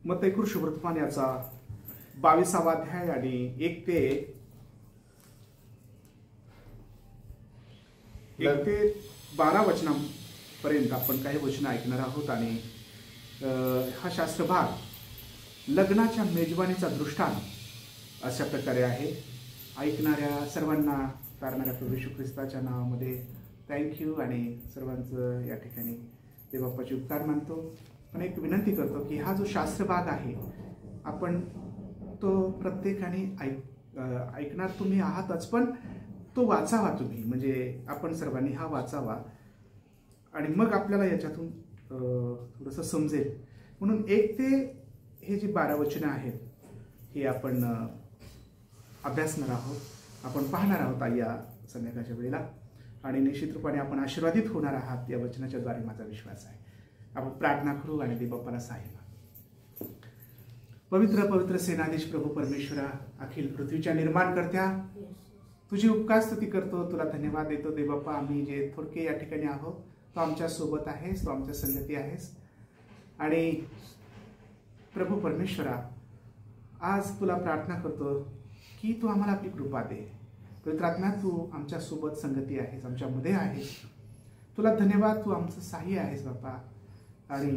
मत्तई शुभवर्तमान याचा 22वा अध्याय आणि 1 ते 12 वचनांपर्यंत आपण काही वचन ऐकणार आहोत। आणि हा शास्त्र भाग लग्नाच्या मेजवानीचा दृष्टांत अशा प्रकारे आहे। ऐकणाऱ्या सर्वांना तारणाऱ्या प्रभू येशू ख्रिस्ताच्या नावामध्ये थँक्यू आणि सर्वांचं या ठिकाणी देवबापाचे उपकार मानतो। पण एक विनंती करतो की हा जो शास्त्र भाग आहे आपण तो प्रत्येकाने ऐकणार तुम्ही आहातच, पण तो वाचावा तुम्ही, म्हणजे आपण सर्वांनी हा वाचावा आणि मग आपल्याला याच्यातून थोडंसं समजेल। म्हणून 1 ते हे जी 12 वचनं आहेत हे आपण अभ्यासणार आहोत, आपण पाहणार आहोत या संध्याकाळच्या वेळेला आणि निश्चित रूपाने आपण आशीर्वादित होणार आहात या वचनाच्या द्वारे माझा विश्वास आहे। आपण प्रार्थना करू आणि देवबापाला सहाय्य मागू। पवित्र पवित्र सेनाधीश प्रभू परमेश्वरा, अखिल पृथ्वीच्या निर्माणकर्त्या, तुझी उपकार स्तुती करतो, तुला धन्यवाद देतो देवबापा। आम्ही जे थोडके या ठिकाणी आहोत तो आमच्या सोबत आहेस, तो आमच्या संगती आहेस आणि प्रभू परमेश्वरा आज तुला प्रार्थना करतो की तू आम्हाला आपली कृपा दे। पवित्र आत्मा तू आमच्या सोबत संगती आहेस, आमच्यामध्ये आहेस, तुला धन्यवाद, तू आमचं सहाय्य आहेस बापा। आणि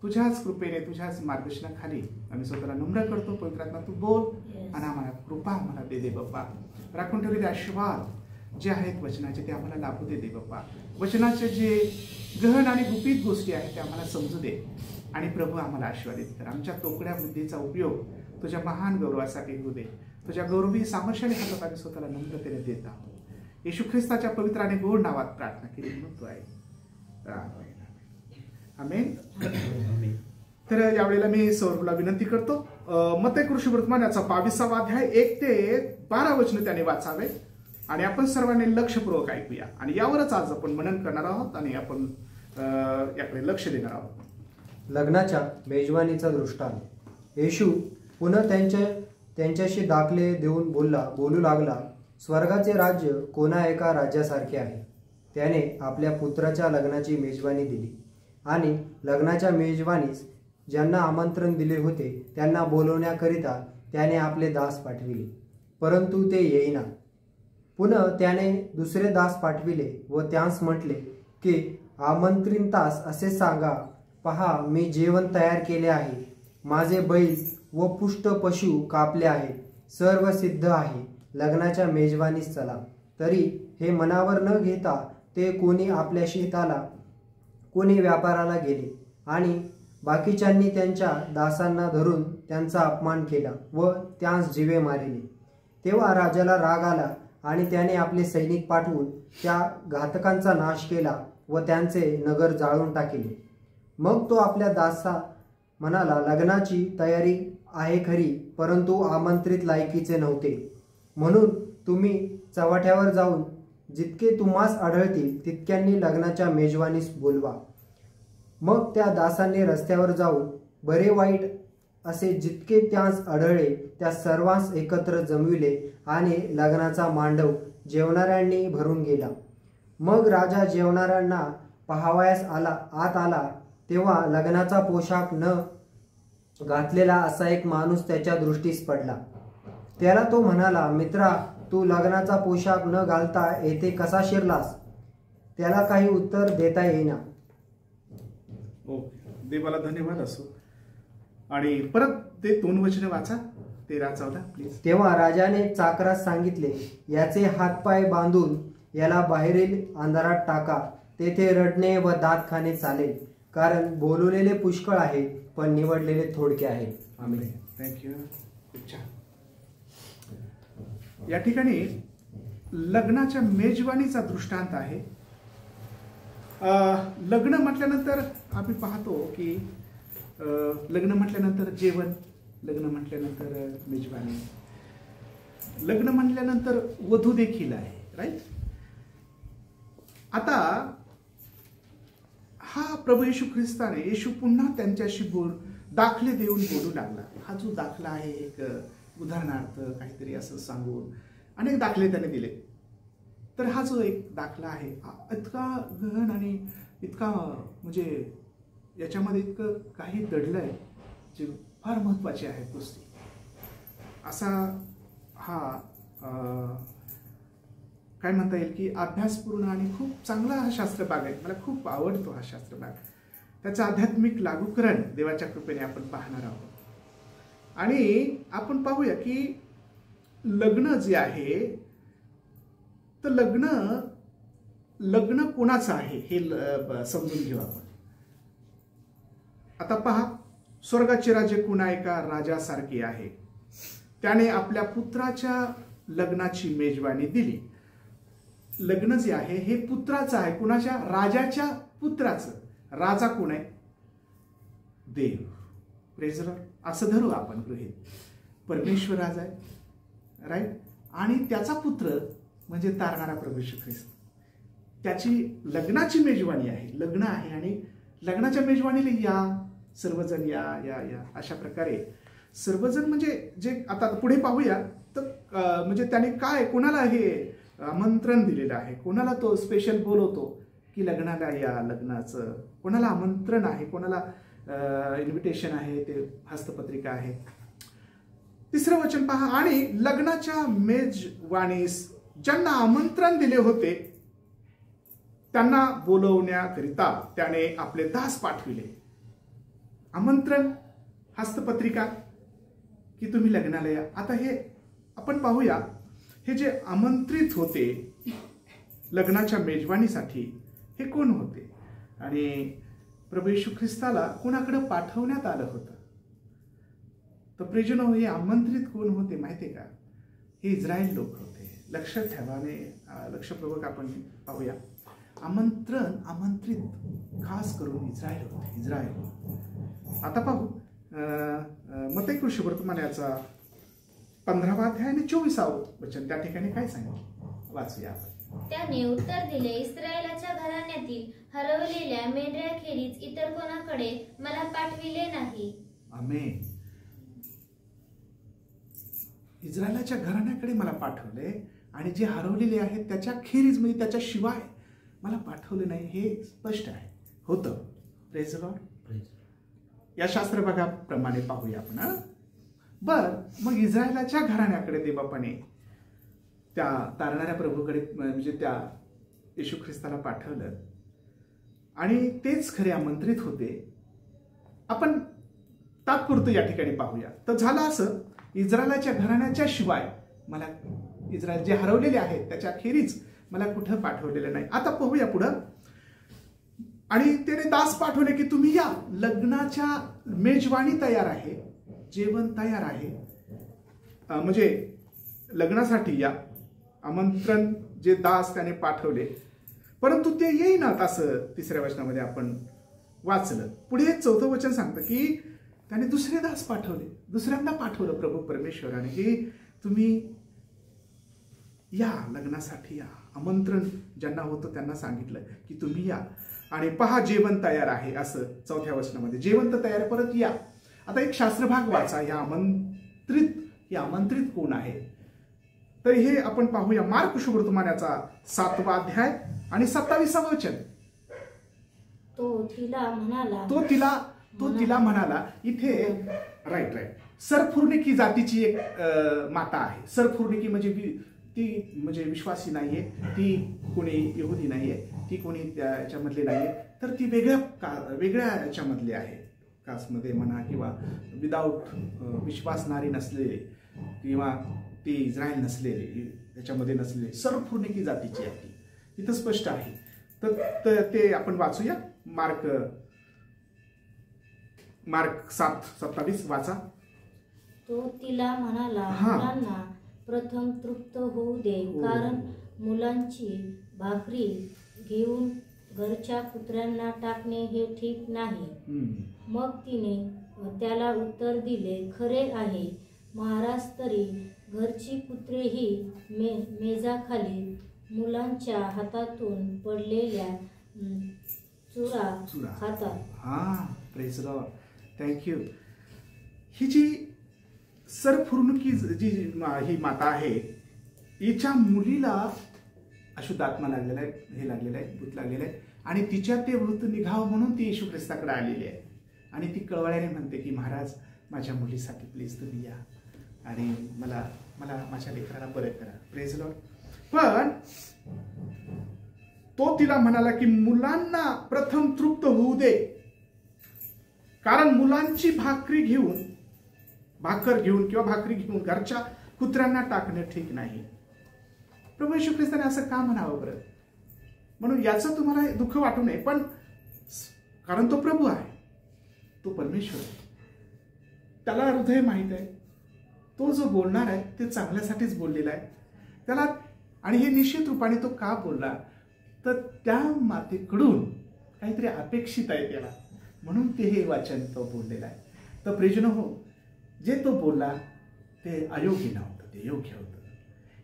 तुझ्याच कृपेने तुझ्याच मार्गदर्शनाखाली आम्ही स्वतःला नम्र करतो। पवित्र आत्मा तू बोल आणि आम्हाला कृपा आम्हाला दे बाप्पा। राखून ठेवलेले आशीर्वाद जे आहेत वचनाचे ते आम्हाला लाभू दे बाप्पा। वचनाचे जे गहन आणि गुपित गोष्टी आहेत ते आम्हाला समजू दे आणि प्रभू आम्हाला आशीर्वादित कर। आमच्या तोकड्या बुद्धीचा उपयोग तुझ्या महान गौरवासाठी होऊ दे। तुझ्या गौरवी सामर्थ्याने हातात आम्ही स्वतःला नम्रतेने देत आहोत। येशू ख्रिस्ताच्या पवित्र आणि गोड नावात प्रार्थना केली म्हणून तो आहे, आमेन। तर यावेळेला मी सौरभला विनंती करतो मत्तई शुभवर्तमान याचा 22वा अध्याय 1 ते 12 वचन त्याने वाचावे आणि आपण सर्वांनी लक्षपूर्वक ऐकूया आणि यावरच आज आपण मनन करणार आहोत आणि आपण याकडे लक्ष देणार आहोत। लग्नाच्या मेजवानीचा दृष्टांत। येशू पुन्हा त्यांच्याशी दाखले देऊन बोलू लागला, स्वर्गाचे राज्य कोणा एका राजासारखे आहे। त्याने आपल्या पुत्राच्या लग्नाची मेजवानी दिली आणि लग्नाच्या मेजवानीस ज्यांना आमंत्रण दिले होते त्यांना बोलवण्याकरिता त्याने आपले दास पाठविले, परंतु ते येईना। पुन्हा त्याने दुसरे दास पाठविले व त्यास म्हटले की आमंत्रितास असे सांगा, पहा मी जेवण तयार केले आहे, माझे बैल व पुष्ट पशु कापले आहेत, सर्व सिद्ध आहे, लग्नाच्या मेजवानीस चला। तरी हे मनावर न घेता ते कोणी आपल्या शेताला कोणी व्यापाराला गेले आणि बाकीच्यांनी त्यांच्या दासांना धरून त्यांचा अपमान केला व त्यांस जीवे मारिले। तेव्हा राजाला राग आला आणि त्याने आपले सैनिक पाठवून त्या घातकांचा नाश केला व त्यांचे नगर जाळून टाकले। मग तो आपल्या दासा म्हणाला, लग्नाची तयारी आहे खरी, परंतु आमंत्रित लायकीचे नव्हते, म्हणून तुम्ही चव्हाट्यावर जाऊन जितके तुम्हास आढळतील तितक्यांनी लग्नाच्या मेजवानीस बोलवा। मग त्या दासांनी रस्त्यावर जाऊन बरे वाईट असे जितके त्यांस आढळले त्या सर्वांस एकत्र जमविले आणि लग्नाचा मांडव जेवणाऱ्यांनी भरून गेला। मग राजा जेवणाऱ्यांना पाहावयास आत आला, तेव्हा लग्नाचा पोशाख न घातलेला असा एक माणूस त्याच्या दृष्टीस पडला। त्याला तो म्हणाला, मित्रा, तू लग्नाचा पोशाख न घालता येथे कसा शिरलास? त्याला काही उत्तर देता येईना। देवाला धन्यवाद असो। आणि परत ते 2 वचने वाचा, 13-14 प्लीज। तेव्हा राजाने चाकरास सांगितले, याचे हातपाय बांधून याला बाहेरील अंधारात टाका, तेथे रडणे व दात खाणे चालेल, कारण बोलवलेले पुष्कळ आहे पण निवडलेले थोडके आहेत। आमेन। थँक्यू। खूप छान। या ठिकाणी लग्नाच्या मेजवानीचा दृष्टांत आहे। लग्न म्हटल्यानंतर आम्ही पाहतो की लग्न म्हटल्यानंतर जेवण, लग्न म्हटल्यानंतर मेजवानी, लग्न म्हटल्यानंतर वधू देखील आहे, राईट। आता हा प्रभू येशू ख्रिस्ताने येशू पुन्हा त्यांच्याशी दाखले देऊन बोलू लागला। हा जो दाखला आहे एक उदाहरणार्थ काहीतरी असं सांगून अनेक दाखले त्याने दिले। तर हा जो एक दाखला आहे इतका गहन आणि इतका म्हणजे याच्यामध्ये इतकं काही दडलंय जे फार महत्वाची आहेत गोष्टी. असा हा काय म्हणता येईल की अभ्यासपूर्ण आणि खूप चांगला हा शास्त्रभाग आहे. मला खूप आवडतो हा शास्त्रभाग. त्याचं आध्यात्मिक लागूकरण देवाच्या कृपेने आपण पाहणार आहोत. आणि आपण पाहूया की लग्न जे आहे तर लग्न कोणाचं आहे हे समजून घेऊ आपण. आता पहा, स्वर्गाचे राज्य कुणा एका राजासारखे आहे. त्याने आपल्या पुत्राच्या लग्नाची मेजवानी दिली. लग्न जे आहे हे पुत्राचं आहे. कुणाच्या? राजाच्या पुत्राचं. राजा कोण आहे? देव. Praise the lord. असं धरू आपण गृहीत. परमेश्वर राजा आहे, राईट. आणि त्याचा पुत्र म्हणजे तारणारा प्रभू येशू ख्रिस्त. त्याची लग्नाची मेजवानी आहे. लग्न आहे आणि लग्नाच्या मेजवानीला या सर्वजण या या या अशा प्रकारे सर्वजण म्हणजे जे आता पुढे पाहूया तर म्हणजे त्याने काय कोणाला हे आमंत्रण दिलेलं आहे. कोणाला तो स्पेशल बोलवतो की लग्नाला या. लग्नाचं कोणाला आमंत्रण आहे, कोणाला इन्व्हिटेशन आहे, ते हस्तपत्रिका आहे. तिसरं वचन पहा, आणि लग्नाच्या मेजवानीस ज्यांना आमंत्रण दिले होते त्यांना बोलवण्याकरिता त्याने आपले दास पाठविले. आमंत्रण, हस्तपत्रिका की तुम्ही लग्नाला या. आता हे आपण पाहूया, हे जे आमंत्रित होते लग्नाच्या मेजवानीसाठी हे कोण होते आणि प्रभू येशू ख्रिस्ताला कोणाकडे पाठवण्यात आलं होतं. तर प्रियजनो, हे आमंत्रित कोण होते माहिती आहे का? हे इस्रायल लोक होते. लक्ष ठेवाने लक्षपूर्वक आपण पाहूया. आमंत्रित खास करून इस्रायल होते. इस्रायल. आता पाहू मत्ती कृष्णवर्तमानाचा 15वा अध्याय आणि 24वे वचन. त्या ठिकाणी काय सांगितलं वाचूया आपण. त्याने उत्तर दिले, इस्रायलाच्या घराण्यातील हरवलेल्या मेंढऱ्याखेरीज इतर कोणाकडे मला पाठविले नाही. आमेन. इस्रायलाच्या घराण्याकडे मला पाठवले आणि जे हरवलेले आहेत त्याच्या खेरीज म्हणजे त्याच्या शिवाय मला पाठवले नाही. हे स्पष्ट आहे होतं. Praise the Lord. या शास्त्रभागाप्रमाणे पाहूया आपण. बर, मग इस्रायलाच्या घराण्याकडे देवबापाने त्या तारणाऱ्या प्रभूकडे म्हणजे त्या येशू ख्रिस्ताला पाठवलं आणि तेच खरे आमंत्रित होते. आपण तात्पुरतं या ठिकाणी पाहूया. तर झालं असं, इस्रायलाच्या घराण्याच्या शिवाय मला इस्रायल जे हरवलेले आहेत त्याच्या खेरीज मला कुठं पाठवलेलं नाही. आता पाहूया पुढं. आणि त्याने दास पाठवले की तुम्ही या, लग्नाच्या मेजवानी तयार आहे, जेवण तयार आहे, म्हणजे लग्नासाठी या. आमंत्रण जे दास त्याने पाठवले, परंतु ते येईनात असं 3ऱ्या वचनामध्ये आपण वाचलं. पुढे 4थं वचन सांगतं की त्याने दुसरे दास पाठवले. दुसऱ्यांदा पाठवलं प्रभू परमेश्वराने की तुम्ही या, लग्नासाठी या. आमंत्रण ज्यांना होतं त्यांना सांगितलं की तुम्ही या आणि पहा जेवण तयार आहे असं 4थ्या वचनामध्ये. जेवण तर तयार, परत या. आता एक शास्त्रभाग वाचा. या आमंत्रित कोण आहे तर हे आपण पाहूया. मार्क सुवर्तमानाचा 7वा अध्याय आणि 27वे वचन. तो तिला म्हणाला. इथे राईट सरफुर्निकी जातीची एक माता आहे. सरफुर्निकी म्हणजे ती म्हणजे विश्वासी नाहीये, ती कोणी यहुदी नाहीये, ती कोणी त्याच्यामधले नाहीये, तर ती वेगळ्या याच्यामधली आहे. कास्टमध्ये म्हणा किंवा विदाऊट विश्वासणारी नसलेले किंवा ती इस्रायल नसलेले, त्याच्यामध्ये नसलेले सरफुर्निकी जातीची आहे ती. इथं स्पष्ट आहे. तर ते आपण वाचूया. मार्क 7:27 वाचा. तो तिला म्हणाला, मुलांना प्रथम तृप्त होऊ दे, कारण मुलांची भाकरी घेऊन घरच्या कुत्र्यांना टाकणे हे ठीक नाही. मग तिने त्याला उत्तर दिले, खरे आहे महाराज, तरी घरची कुत्रेही मेजाखाली मुलांच्या हातातून पडलेल्या चुरा खातात. हा, प्रेज द लॉर्ड. थँक्यू. ही जी सरफुर्नुकी जी ही माता आहे, हिच्या मुलीला अशुद्ध आत्मा लागलेला आहे, हे लागलेलं आहे, भूत लागलेलं आहे आणि तिच्या ते भूत निघावं म्हणून ती येशू ख्रिस्ताकडे आलेली आहे. आणि ती कळवळ्याने म्हणते की महाराज माझ्या मुलीसाठी प्लीज तुम्ही या आणि मला मला माझ्या लेकराला बरं करा. Praise Lord. पण तो तिला म्हणाला की मुलांना प्रथम तृप्त होऊ दे, कारण मुलांची भाकर घेऊन किंवा भाकरी घेऊन घरच्या कुत्र्यांना टाकणं ठीक नाही. प्रभू येशू ख्रिस्ताने असं का म्हणावं बरं? म्हणून याचं तुम्हाला दुःख वाटू नये, पण कारण तो प्रभू आहे, तो परमेश्वर आहे, त्याला हृदय माहित आहे. तो जो बोलणार आहे ते चांगल्यासाठीच बोललेला आहे त्याला. आणि हे निश्चित रूपाने तो का बोलला तर त्या मातेकडून काहीतरी अपेक्षित आहे त्याला, म्हणून ते हे वाचन तो बोललेला आहे. तर प्रियजन हो, जे तो बोलला ते अयोग्य नव्हतं, ते योग्य होतं.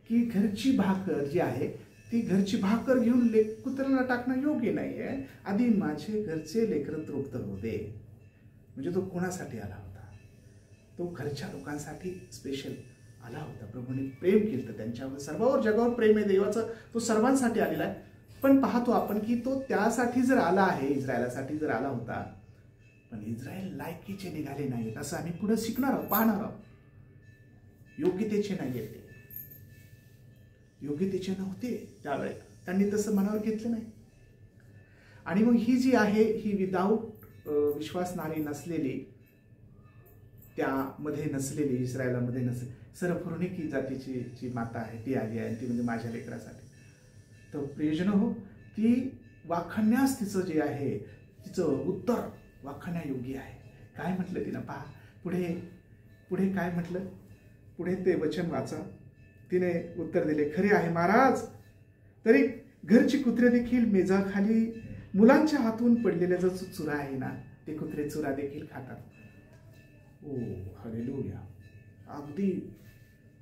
की घरची भाकर जी आहे ती घरची भाकर घेऊन कुत्र्याला टाकणं योग्य नाही आहे. आधी माझे घरचे लेकरं तृप्त होते. म्हणजे तो कोणासाठी आला होता? तो घरच्या लोकांसाठी स्पेशल आला होता. प्रभूने प्रेम केलं त्यांच्यावर, सर्वांवर जगावर प्रेम आहे देवाचं, तो सर्वांसाठी आलेला आहे. पण पाहतो आपण की तो त्यासाठी जर आला आहे, इस्रायलासाठी जर आला होता, पण इस्रायल लायकीचे निघाले नाहीत असं आम्ही पुढे शिकणार आहोत, पाहणार आहोत. योग्यतेचे नाहीये ते, योग्यतेचे नव्हते त्यावेळेला, त्यांनी तसं मनावर घेतलं नाही. आणि मग ही जी आहे ही विदाऊट विश्वासणारी नसलेली, त्यामध्ये नसलेली, इस्रायलामध्ये नसलेली सरफुर्निकी जातीची जी माता आहे ती आली आहे, ती म्हणजे माझ्या लेकरासाठी. तर प्रियजन हो, ती वाखाण्यास तिचं जे आहे तिचं उत्तर वाखाण्यायोग्य आहे. काय म्हटलं तिनं? पहा पुढे पुढे काय म्हटलं, पुढे ते वचन वाचा. तिने उत्तर दिले, खरे आहे महाराज, तरी घरची कुत्रे देखील मेजाखाली मुलांच्या हातून पडलेला जो चुरा आहे ना, ते कुत्रे चुरा देखील खातात. ओ हालेलुया. अगदी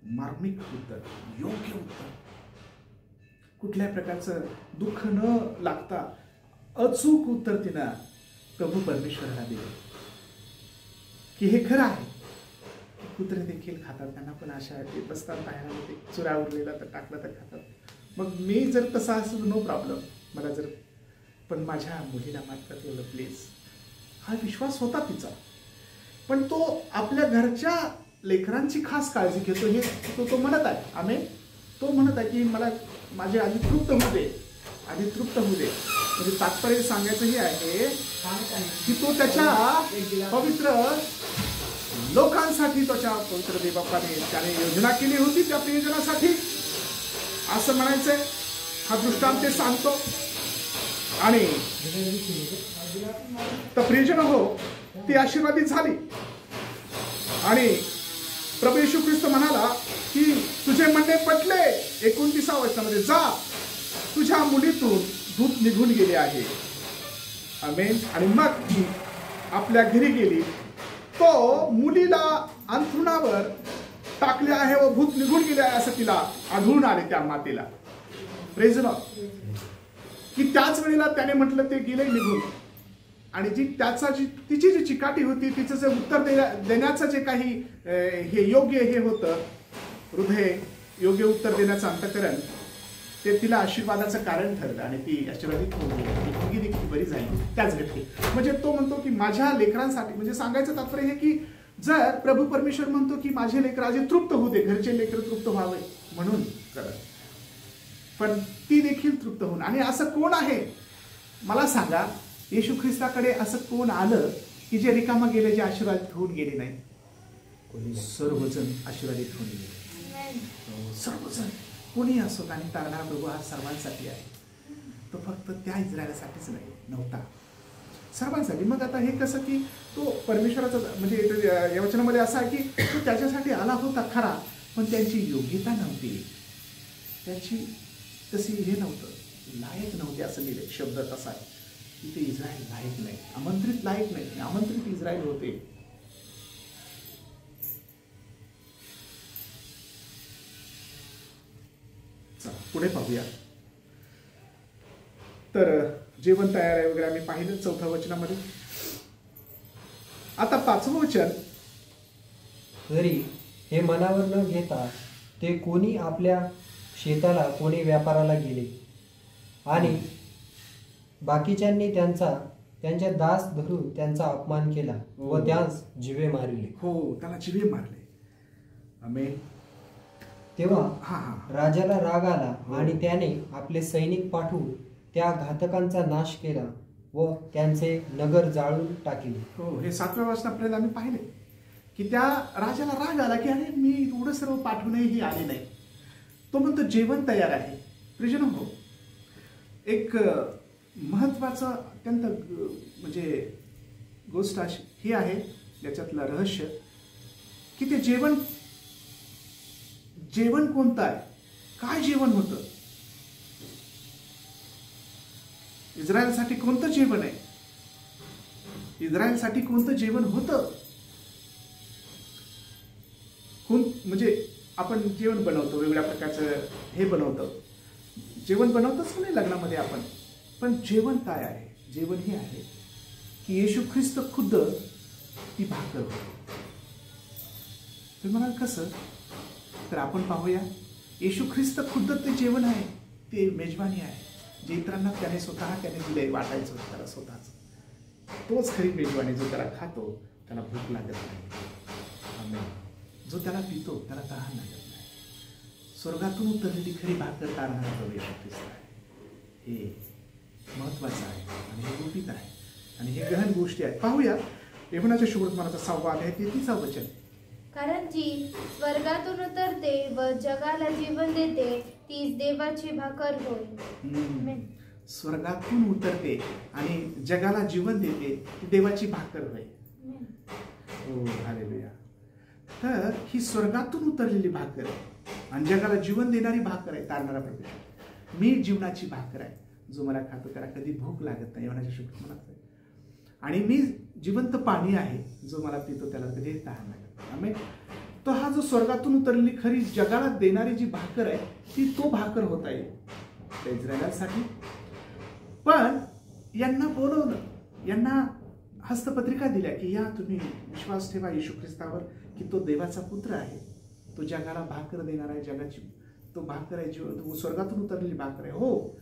मार्मिक उत्तर, योग्य उत्तर. कुठल्या प्रकारचं दुःख न लागता अचूक उत्तर तिनं प्रभू परमेश्वराला दिले की हे खरं आहे, कुत्रे देखील खातात, त्यांना पण अशा ते बसतात बाहेर, चुरा उरलेला तर टाकला तर खातात. मग मी जर तसा असलो नो प्रॉब्लेम मला जर, पण माझ्या मुलीला मात्र तेवढं प्लीज. हा विश्वास होता तिचा, पण तो आपल्या घरच्या लेकरांची खास काळजी घेतो हे तो म्हणत आहे. आम्ही तो म्हणत आहे की मला माझे आधी तृप्त होऊ दे, आधी तृप्त होऊ दे. म्हणजे तात्पर्य सांगायचं हे आहे की तो त्याच्या पवित्र लोकांसाठी, त्याच्या पवित्र देवबापाने त्याने योजना केली होती त्या प्रियजनासाठी असं म्हणायचंय. हा दृष्टांत ते सांगतो. आणि तर प्रियजन हो, ती आशीर्वादित झाली. आणि प्रभू येशू ख्रिस्त म्हणाला की तुझे म्हणणे पटले. 29व्या वचनामध्ये, जा तुझ्या मुलीतून दूध निघून गेले आहे. आमेन. आणि मग ती आपल्या घरी गेली. तो मुलीला अंथरुणावर टाकले आहे व भूत निघून गेले आहे असं तिला आढळून आले त्या मातेला. Praise Lord. की त्याच वेळेला त्याने म्हटलं ते गेले निघून. आणि जी तिची जी चिकाटी होती, तिचं जे उत्तर देण्याचं जे काही हे योग्य हे होतं, हृदय योग्य उत्तर देण्याचं अंतःकरण, ते तिला आशीर्वादाचं कारण ठरलं आणि ती आशीर्वादित होऊन देखील बरी झाली त्याच व्यक्ती. म्हणजे तो म्हणतो की माझ्या लेकरांसाठी, म्हणजे सांगायचं तात्पर्य हे की जर प्रभू परमेश्वर म्हणतो की माझे लेकर आधी तृप्त होऊ दे, घरचे लेकर तृप्त व्हावे म्हणून करत, पण ती देखील तृप्त होऊन. आणि असं कोण आहे मला सांगा, येशू ख्रिस्ताकडे असं कोण आलं की जे रिकामा गेले, जे आशीर्वादित होऊन गेले नाही? सर्वजण आशीर्वादित होऊन गेले, सर्वजण. कोणी असो, आणि तारणारा प्रभू हा सर्वांसाठी आहे. तो फक्त त्या इस्रायलासाठीच नव्हता, सर्वांसाठी. मग आता हे कसं की तो परमेश्वराचा, म्हणजे या वचनामध्ये असं आहे की तो त्याच्यासाठी आला होता खरा, पण त्यांची योग्यता नव्हती, त्यांची तशी हे नव्हतं, लायक नव्हते असं लिहिले. शब्द तसा आहे की ते इस्रायल लायक नाही, आमंत्रित लायक नाही, आमंत्रित इस्रायल होते. पुढे पाहूया. तर जेवण तयार आहे वगैरे आम्ही पाहिलं 4व्या वचनामध्ये. आता 5वं वचन, तरी हे मनावर न घेता ते कोणी आपल्या शेताला, कोणी व्यापाराला गेले, आणि बाकीच्यांनी त्यांचा त्यांचे दास धरून त्यांचा अपमान केला व त्यास जिवे मारले. हो, त्याला जिवे मारले. आमेन. तेव्हा हा राजाला राग आला आणि त्याने आपले सैनिक पाठवून त्या घातकांचा नाश केला व त्यांचे नगर जाळून टाकले. हो, हे 7व्या वचनापर्यंत आम्ही पाहिले की त्या राजाला राग आला की अरे मी एवढं सर्व पाठवूनही आले नाही. तो म्हणतो जेवण तयार आहे. प्रियजन हो, एक महत्वाचं अत्यंत म्हणजे गोष्ट अशी ही आहे याच्यातलं रहस्य की ते जेवण कोणतं आहे, काय जेवण होतं, इस्रायलसाठी कोणतं जेवण आहे, इस्रायलसाठी कोणतं जेवण होतं. म्हणजे आपण जेवण बनवतो, वेगवेगळ्या प्रकारचं हे बनवतो, जेवण बनवतोच नाही लग्नामध्ये आपण, पण जेवण काय आहे? जेवण हे आहे की येशू ख्रिस्त खुद्द ती भाकर होती. तुम्ही म्हणाल कसं? तर आपण पाहूया, येशू ख्रिस्त खुद्द ते जेवण आहे, ते मेजवानी आहे जे इतरांना त्याने दिले, वाटायचं होतं त्याला स्वतःच. तोच खरी मेजवानी. जो त्याला खातो त्याला भूक लागत नाही. जो त्याला पितो त्याला तहान लागत नाही. स्वर्गातून उतरलेली खरी भाकर तारणारा प्रभू येशू ख्रिस्त आहे. हे महत्वाचं आहे आणि हे गुपित आहे आणि हे गहन गोष्टी आहेत. पाहूया यूहन्नाच्या शुभवर्तमानाचा 6वा अध्याय 33 वचन. कारण जी स्वर्गातून उतरते व जगाला जीवन देते तीच देवाची भाकर होय. स्वर्गातून उतरते आणि जगाला जीवन देते ती देवाची भाकर होय. हो, हालेलुया. तर ही स्वर्गातून उतरलेली भाकर आहे आणि जगाला जीवन देणारी भाकर आहे तारणारा प्रभू. मी जीवनाची भाकर आहे, जो मला खातो त्याला कधी भूक लागत नाही. यूहन्नाच्या शुभवर्तमानात. आणि मी जिवंत पाणी आहे, जो मला पितो त्याला कधी तहान लागत नाही. तो हा जो स्वर्गातून उतरलेली खरी जगाला देणारी जी भाकर आहे ती तो भाकर होता येईल त्या इस्रायलासाठी. पण यांना बोलवलं, यांना हस्तपत्रिका दिल्या की या तुम्ही विश्वास ठेवा येशू ख्रिस्तावर की तो देवाचा पुत्र आहे, तो जगाला भाकर देणार आहे, जगाची तो भाकर आहे, जो स्वर्गातून उतरलेली भाकर आहे. हो,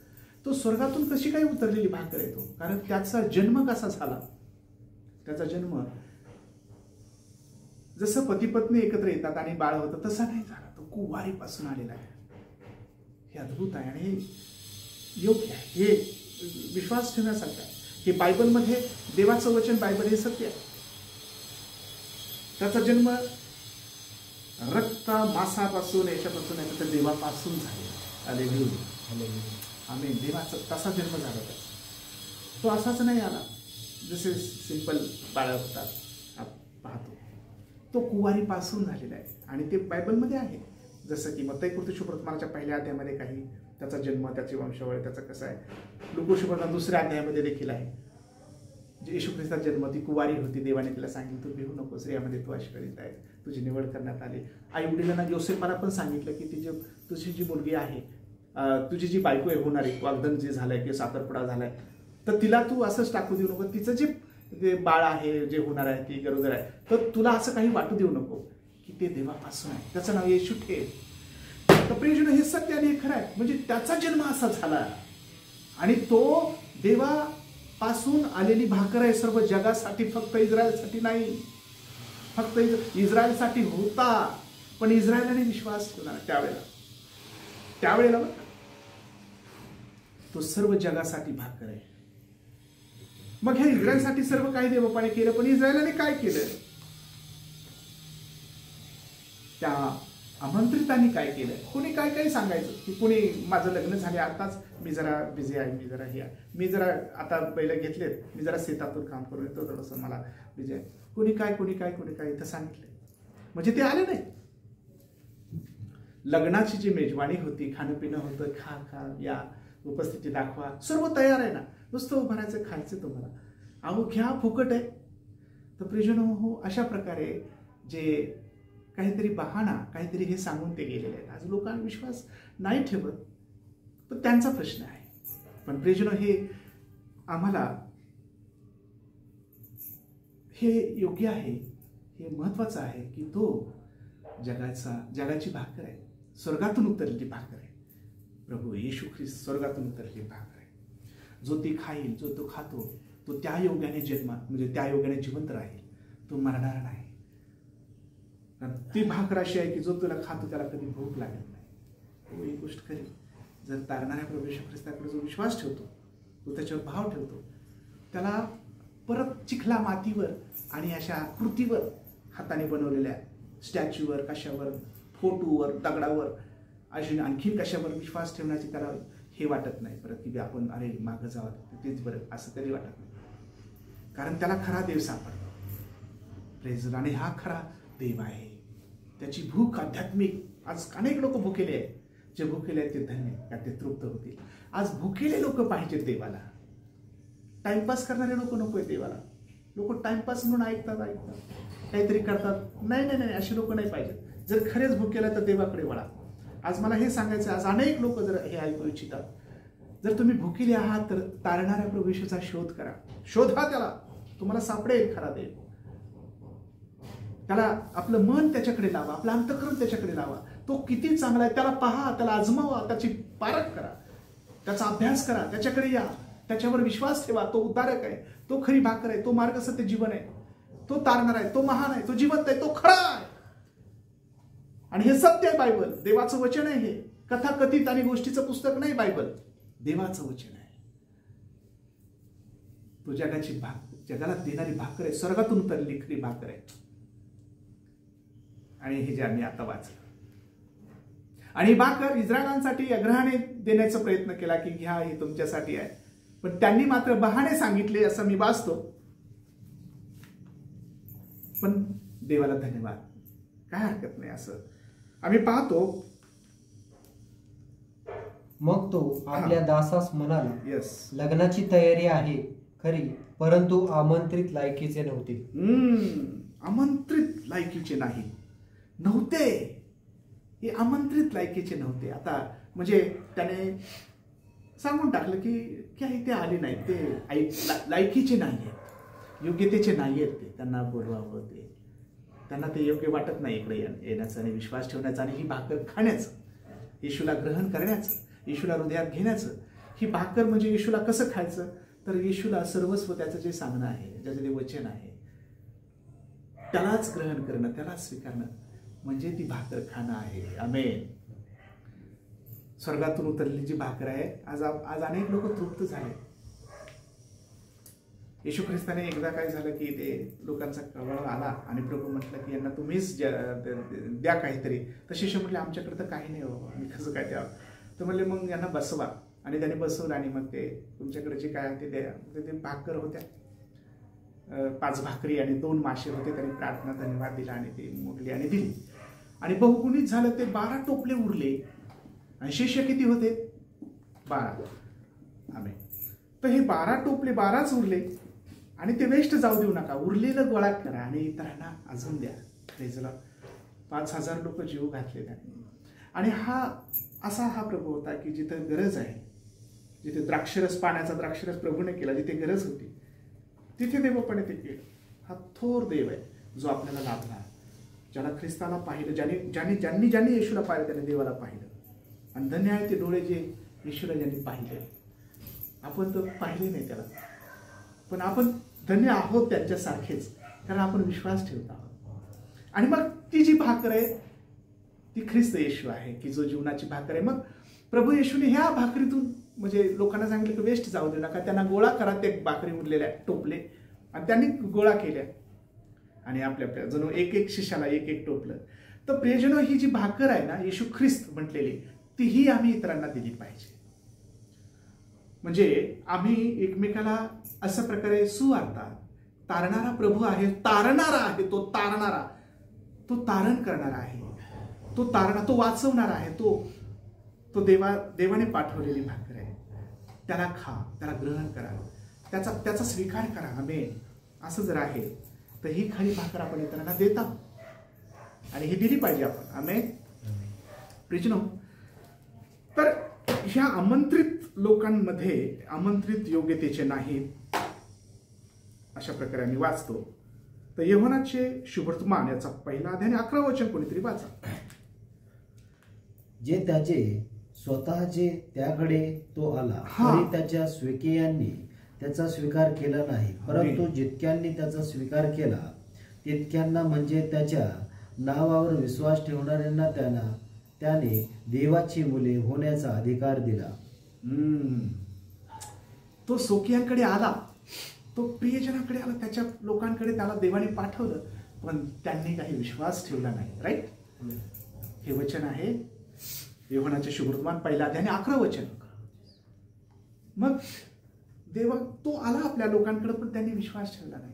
तो स्वर्गातून कशी काही उतरलेली भाकर आहे तो, कारण त्याचा जन्म कसा झाला. त्याचा जन्म जसं पती पत्नी एकत्र येतात आणि बाळ होतं तसा नाही झाला, तो कुवारीपासून आलेला आहे. हे अद्भुत आहे आणि हे योग्य आहे, हे विश्वास ठेवण्यासारखं आहे. हे बायबलमध्ये देवाचं वचन, बायबल हे सत्य आहे. त्याचा जन्म रक्त मांसापासून याच्यापासून आहे तर देवापासून झालेला. आम्ही देवाचा तसा जन्म झाला त्याचा. तो असाच नाही आला जसे सिंपल बाळ होतात पाहतो. तो कुवारीपासून झालेला आहे आणि ते बायबलमध्ये आहे. जसं की मत्ती शुभवर्तमानाच्या 1ल्या अध्यायामध्ये काही त्याचा जन्म, त्याची वंशावळ त्याचा कसा आहे. लूका शुभवर्तमान 2ऱ्या अध्यायामध्ये देखील आहे. जे येशू ख्रिस्ताचा जन्म, ती कुवारी होती, देवाने तिला सांगितलं तू भिवू नकोस, यामध्ये तू आशीर्वादित आहे, तुझी निवड करण्यात आली. आई वडिलांना योसेफाला पण सांगितलं की तुझी जी मुलगी आहे, तुझी जी बायको आहे होणारी, वागदन जे झालंय किंवा साखरपुडा झालाय, तर तिला तू असंच टाकू देऊ नको. तिचं जे बाळ आहे, जे होणार आहे, ती गरोदर आहे, तर तुला असं काही वाटू देऊ नको की ते देवापासून आहे, त्याचं नाव येशू ठेव. तर प्रियजन, हे सत्य आणि हे खरं आहे. म्हणजे त्याचा जन्म असा झाला आणि तो देवापासून आलेली भाकर आहे सर्व जगासाठी, फक्त इस्रायलसाठी नाही. फक्त इस्रायलसाठी होता, पण इस्रायलाने विश्वास ठेवला त्यावेळेला तो सर्व जगासाठी भाकर आहे. मग हे इस्रायलसाठी सर्व काही देवपाने केलं, पण इस्रायलाने काय केलं? त्या आमंत्रितांनी काय केलं? कोणी काय काय सांगायचं की कोणी माझं लग्न झाले आताच, मी जरा बिझी आहे, मी जरा हे आहे, मी जरा आता बैल घेतलेत, मी जरा शेतातून काम करून येतो, थोडंसं मला बिझी आहे. कोणी काय इथं सांगितलं. म्हणजे ते आले नाही. लग्नाची जी मेजवानी होती, खाणं पिणं होतं, खा या, उपस्थिती दाखवा, सर्व तयार आहे ना, नुसतं उभारायचं, खायचं तुम्हाला, अहो घ्या, फुकट आहे. तर प्रियजन हो, अशा प्रकारे जे काहीतरी बहाणा, काहीतरी हे सांगून ते गेलेले आहेत. आज लोकांना विश्वास नाही ठेवत, पण त्यांचा प्रश्न आहे. पण प्रियजन, हे आम्हाला हे योग्य आहे, हे महत्वाचं आहे की तो जगाची भाकर आहे, स्वर्गातून उतरलेली भाकर आहे. प्रभू येशू ख्रिस्त स्वर्गातून उतरलेली भाकर आहे. जो ती खाईल, जो तो खातो तो त्या योग्याने म्हणजे त्या योग्याने जिवंत राहील, तो मरणार नाही. कारण ती भाकर अशी आहे की जो तुला खातो त्याला कधी भूक लागत नाही. तो एक गोष्ट खरी, जर तारणाऱ्या प्रभू येशू ख्रिस्ताकडे जो विश्वास ठेवतो, तो त्याच्यावर भाव ठेवतो, त्याला परत चिखला मातीवर आणि अशा कृतीवर, हाताने बनवलेल्या स्टॅच्यूवर, कशावर, फोटोवर, दगडावर, अशी आणखीन कशावर विश्वास ठेवण्याची त्याला हे वाटत नाही परत की आपण अरे मागं जावं तेच बरं, असं कधी वाटत नाही. कारण त्याला खरा देव सापडतो. प्रेज. आणि हा खरा देव आहे. त्याची भूक आध्यात्मिक. आज अनेक लोक भुकेले आहेत. जे भुकेले आहेत ते धन्य, का ते तृप्त होतील. आज भुकेले लोक पाहिजेत देवाला. टाइमपास करणारे लोक नको आहे देवाला. लोक टाइमपास म्हणून ऐकतात, काहीतरी करतात. नाही नाही नाही, असे लोक नाही पाहिजेत. जर खरेच भुकेला तर देवाकडे वळा. आज मला हे सांगायचं, आज अनेक लोक जर हे ऐकू इच्छितात, जर तुम्ही भुकेले आहात तर तारणाऱ्या प्रभू येशूचा शोध करा. शोधा त्याला, तुम्हाला सापडेल खरा देव. त्याला आपलं मन त्याच्याकडे लावा, आपलं अंतःकरण त्याच्याकडे लावा. तो किती चांगला आहे त्याला पहा, त्याला आजमावा, त्याची पारख करा, त्याचा अभ्यास करा, त्याच्याकडे या, त्याच्यावर विश्वास ठेवा. तो उद्धारक आहे, तो खरी भाकर आहे, तो मार्ग सत्य जीवन आहे, तो तारणार आहे, तो महान आहे, तो जिवंत आहे, तो खरा आहे. आणि हे सत्य आहे. बायबल देवाचं वचन आहे. हे कथाकथित आणि गोष्टीचं पुस्तक नाही. बायबल देवाचं वचन आहे. तो जगाला देणारी भाकर आहे, स्वर्गातून उतरलेली खरी भाकर आहे. आणि हे जे आम्ही आता वाचलं, आणि भाकर इस्रायलांसाठी आग्रहाने देण्याचा प्रयत्न केला की घ्या, ही तुमच्यासाठी आहे. पण त्यांनी मात्र बहाणे सांगितले, असं मी वाचतो. पण देवाला धन्यवाद, काय हरकत नाही. असं आम्ही पाहतो. मग तो आपल्या दासास म्हणाला, यस, लग्नाची तयारी आहे खरी, परंतु आमंत्रित लायकीचे नव्हते. आमंत्रित लायकीचे नव्हते. हे आमंत्रित लायकीचे नव्हते. आता म्हणजे त्याने सांगून टाकलं की काय ते आले नाही, ते लायकीचे नाही आहेत, योग्यतेचे नाही आहेत. ते त्यांना बोलवावं, त्यांना ते योग्य वाटत नाही इकडे येण्याचं आणि विश्वास ठेवण्याचं आणि ही भाकर खाण्याचं, येशूला ग्रहण करण्याचं, येशूला हृदयात घेण्याचं. ही भाकर म्हणजे येशूला कसं खायचं, तर येशूला सर्वस्व त्याचं जे सांगणं आहे, ज्याचं जे वचन आहे, त्यालाच ग्रहण करणं, त्यालाच स्वीकारणं म्हणजे ती भाकर खाणं आहे. आमेन. स्वर्गातून उतरलेली जी भाकर आहे. आज अनेक लोक तृप्त झाले. येशू ख्रिस्ताने एकदा काय झालं की ते लोकांचा कळवळ आला आणि प्रभू म्हटलं की यांना तुम्हीच द्या काहीतरी. तर शिष्य म्हटले आमच्याकडे तर काही नाही बाबा, मी कसं काय द्यावं. तर म्हणले मग यांना बसवा. आणि त्याने बसवलं आणि मग ते तुमच्याकडे जे काय ते द्या. ते भाकर होत्या, 5 भाकरी आणि 2 मासे होते. त्यांनी प्रार्थना धन्यवाद दिला आणि ते मोडली आणि दिली. आणि बहुगुणित झालं. ते 12 टोपले उरले. आणि शिष्य किती होते? 12. आमेन. तर हे 12 टोपले 12च उरले. आणि ते वेस्ट जाऊ देऊ नका, उरलेलं गोळा करा आणि इतरांना अजून द्या. प्रेझला 5000 लोक जीव घातले त्याने. आणि हा प्रभू होता की जिथे गरज आहे, जिथे द्राक्षरस, पाण्याचा द्राक्षरस प्रभूने केला, जिथे गरज होती तिथे देवपणे ते केलं. हा थोर देव आहे जो आपल्याला लाभला, ज्याला ख्रिस्ताला पाहिलं, ज्यांनी येशूला पाहिलं त्याने देवाला पाहिलं. आणि धन्य आहे ते डोळे जे येशूला ज्यांनी पाहिले. आपण तर पाहिले नाही त्याला, पण आपण धन्य आहोत त्यांच्यासारखेच, कारण आपण विश्वास ठेवत आहोत. आणि मग ती जी भाकर आहे ती ख्रिस्त येशू आहे की जो जीवनाची भाकर आहे. मग प्रभू येशूने ह्या भाकरीतून म्हणजे लोकांना सांगितलं की वेस्ट जाऊ देऊ नका, त्यांना गोळा करा. ते भाकरी उरलेल्या टोपले आणि त्यांनी गोळा केल्या आणि आपल्या जणू एक शिष्याला एक टोपलं. तर प्रियजनो, ही जी भाकर आहे ना येशू ख्रिस्त म्हटलेली, तीही आम्ही इतरांना दिली पाहिजे. म्हणजे आम्ही एकमेकाला अशा प्रकारे सुवार्ता, तारणारा प्रभू आहे, तारणारा आहे, तो तारणारा, तो तारण करणारा आहे, तो वाचवणारा आहे, तो देवाने पाठवलेली भाकर आहे. त्याला खा, त्याला ग्रहण करा, त्याचा स्वीकार करा. आमेन. असं जर आहे तर ही खरी भाकर आपण इतरांना देत आहोत आणि ही दिली पाहिजे आपण. आमेन. प्रियजनो, तर ह्या आमंत्रित लोकांमध्ये आमंत्रित योग्यतेचे नाहीत, अशा प्रकारे आम्ही वाचतो. तर यूहन्नाचे शुभवर्तमान याचा 1 अध्याय 11 वचन कोणीतरी वाचा. जे त्याचे स्वतःचे त्याकडे तो आला, तरी त्याच्या स्वेकीयांनी त्याचा स्वीकार केला नाही, परंतु जितक्यांनी त्याचा स्वीकार केला तितक्यांना म्हणजे त्याच्या नावावर विश्वास ठेवणाऱ्यांना त्याने देवाची मुले होण्याचा अधिकार दिला. तो सोकियांकडे आला, तो प्रियजनाकडे आला, त्याच्या लोकांकडे त्याला देवाने पाठवलं, पण त्यांनी काही विश्वास ठेवला नाही. राईट. हे वचन आहे योहानाच्या शुभवर्तमान 1 अध्याय 11 वचन. मग देवा तो आला आपल्या लोकांकडे, पण त्यांनी विश्वास ठेवला नाही.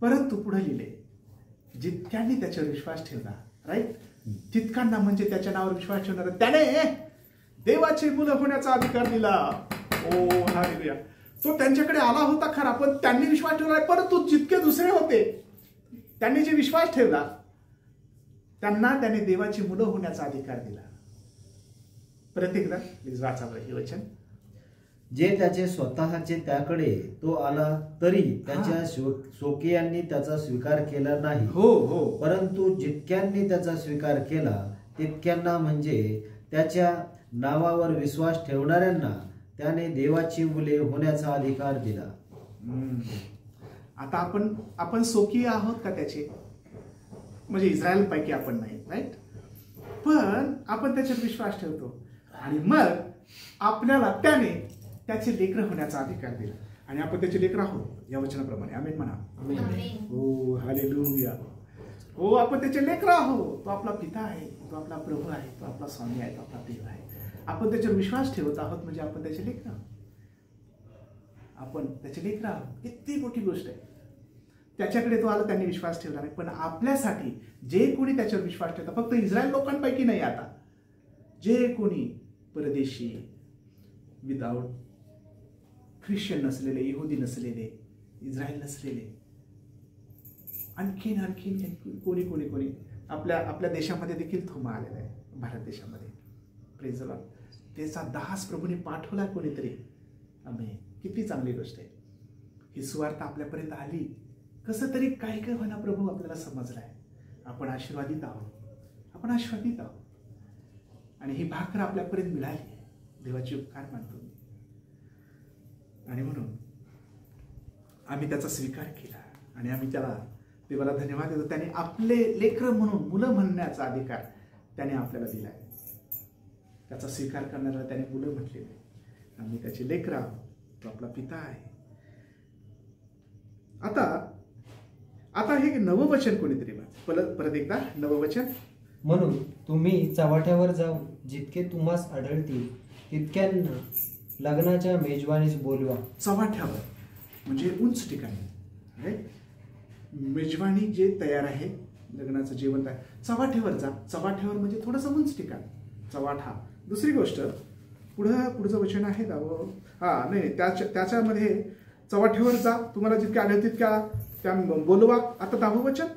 परंतु पुढे लिहिले, जितक्यांनी त्याच्यावर विश्वास ठेवला, राईट, तितकांना म्हणजे त्याच्या नावावर विश्वास ठेवणार त्याने देवाची मुलं होण्याचा अधिकार दिला. ओ हालेलुया. तो त्यांच्याकडे आला होता खरा, पण त्यांनी विश्वास ठेवला. परंतु जितके दुसरे होते त्यांनी जे विश्वास ठेवला त्यांना त्याने देवाची मुलं होण्याचा अधिकार दिला. परत एकदा प्लीज वाचा हे वचन. जे त्याचे स्वतःचे त्याकडे तो आला तरी त्याच्या सोकियांनी त्याचा स्वीकार केला नाही. हो. परंतु जितक्यांनी त्याचा स्वीकार केला तितक्यांना म्हणजे त्याच्या नावावर विश्वास ठेवणाऱ्यांना त्याने देवाची मुले होण्याचा अधिकार दिला. आता आपण सोकी आहोत का त्याचे? म्हणजे इस्रायल पैकी आपण नाही, राईट, पण आपण त्याच्यात विश्वास ठेवतो आणि मग आपल्याला त्याने त्याचे लेकरं होण्याचा अधिकार दिला आणि आपण त्याचे लेकरं आहोत या वचनाप्रमाणे. आमेन म्हणा. हो हालेलुया. हो, आपण त्याचे लेकरं आहोत. तो आपला पिता आहे, तो आपला प्रभू आहे, तो आपला स्वामी आहे, तो आपला देव आहे. आपण त्याच्यावर विश्वास ठेवत आहोत म्हणजे आपण त्याचे लेकरं आहोत. आपण त्याचे लेकरं आहोत. किती मोठी गोष्ट आहे. त्याच्याकडे तो आला, त्यांनी विश्वास ठेवला नाही, पण आपल्यासाठी जे कोणी त्याच्यावर विश्वास ठेवतात, फक्त इस्रायल लोकांपैकी नाही, आता जे कोणी परदेशी, विदाउट ख्रिश्चन नसलेले, यहुदी नसलेले, इस्रायल नसलेले, आणखीन कोणी आपल्या देशामध्ये देखील थोमा आलेला आहे, भारत देशामध्ये. Praise the Lord. त्याचा दास प्रभूने पाठवला कोणीतरी. आमेन. किती चांगली गोष्ट आहे. ही सुवार्ता आपल्यापर्यंत आली, कसं तरी काही होणार प्रभू आपल्याला समजलाय. आपण आशीर्वादित आहोत, आणि ही भाकर आपल्यापर्यंत मिळाली. देवाचे उपकार मानतो मी. आणि म्हणून आम्ही त्याचा स्वीकार केला आणि आम्ही त्याला देवाला धन्यवाद देतो. त्याने आपले लेकरं म्हणून, मुलं म्हणण्याचा अधिकार त्याने आपल्याला दिलाय. त्याचा स्वीकार करणाऱ्याला त्याने मुलं म्हटलेले. आम्ही त्याचे लेकरं आहोत. तो आपला पिता आहे. आता हे नवं वचन कोणीतरी परत एकदा नवं वचन. म्हणून तुम्ही चव्हाट्यावर जाऊन जितके तुम्हास आढळतील तितक्यांना लग्नाच्या मेजवानीस बोलवा. चव्हाट्यावर म्हणजे उंच ठिकाणी, मेजवानी जे तयार आहे, लग्नाचं जेवण तयार. चव्हाट्यावर जा. चव्हाट्यावर म्हणजे थोडंसं उंच ठिकाण, चव्हाटा. दुसरी गोष्ट पुढचं वचन आहे त्याच्यामध्ये चव्हाट्यावर जा, तुम्हाला जितक्या आढळतील त्या बोलवा. आता 10वं वचन.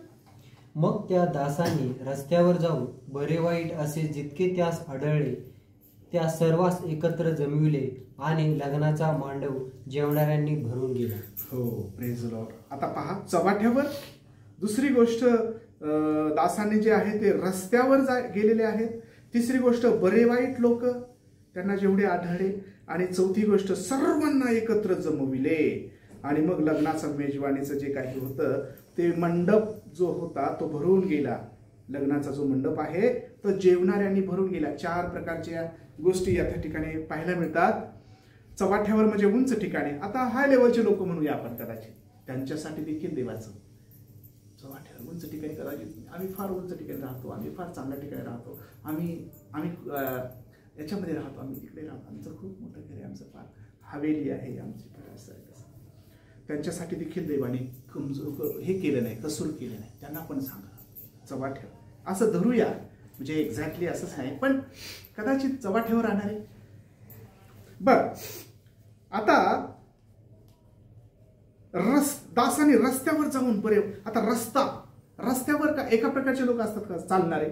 मग त्या दासांनी रस्त्यावर जाऊन बरे वाईट असे जितके त्यास आढळले त्या सर्वांस एकत्र जमविले आणि लग्नाचा मांडव जेवणाऱ्यांनी भरून गेला. हो, प्रेज द लॉर्ड. आता पहा, चव्हाट्यावर. दुसरी गोष्ट, दासांनी जे आहे ते रस्त्यावर गेलेले आहेत. तिसरी गोष्ट, बरे वाईट लोक त्यांना जेवढे आढळले. आणि चौथी गोष्ट, सर्वांना एकत्र जमविले. आणि मग लग्नाचं मेजवानीचं जे काही होतं ते मंडप जो होता तो भरून गेला. लग्नाचा जो मंडप आहे तो जेवणाऱ्यांनी भरून गेला. 4 प्रकारच्या गोष्टी या ठिकाणी पाहायला मिळतात. चव्हाट्यावर म्हणजे उंच ठिकाणी. आता हाय लेवलचे लोक म्हणूया आपण कदाचित, त्यांच्यासाठी देखील देवाचं चव्हाट्यावर उंच ठिकाणी कदाचित आम्ही फार उंच ठिकाणी राहतो, आम्ही फार चांगल्या ठिकाणी राहतो, आम्ही याच्यामध्ये राहतो, आम्ही तिकडे राहतो, आमचं खूप मोठं घर आहे, आमचं फार हवेली आहे आमची, त्यांच्यासाठी देखील देवाने हे केलं नाही, कसूर केलं नाही. त्यांना पण सांगा चव्हाट्यावर असं धरूया. म्हणजे एक्झॅक्टली असंच नाही, पण कदाचित चव्हाट्यावर राहणारे. बर, आता दासाने रस्त्यावर जाऊन बरे. आता रस्त्यावर का एका प्रकारचे लोक असतात का चालणारे?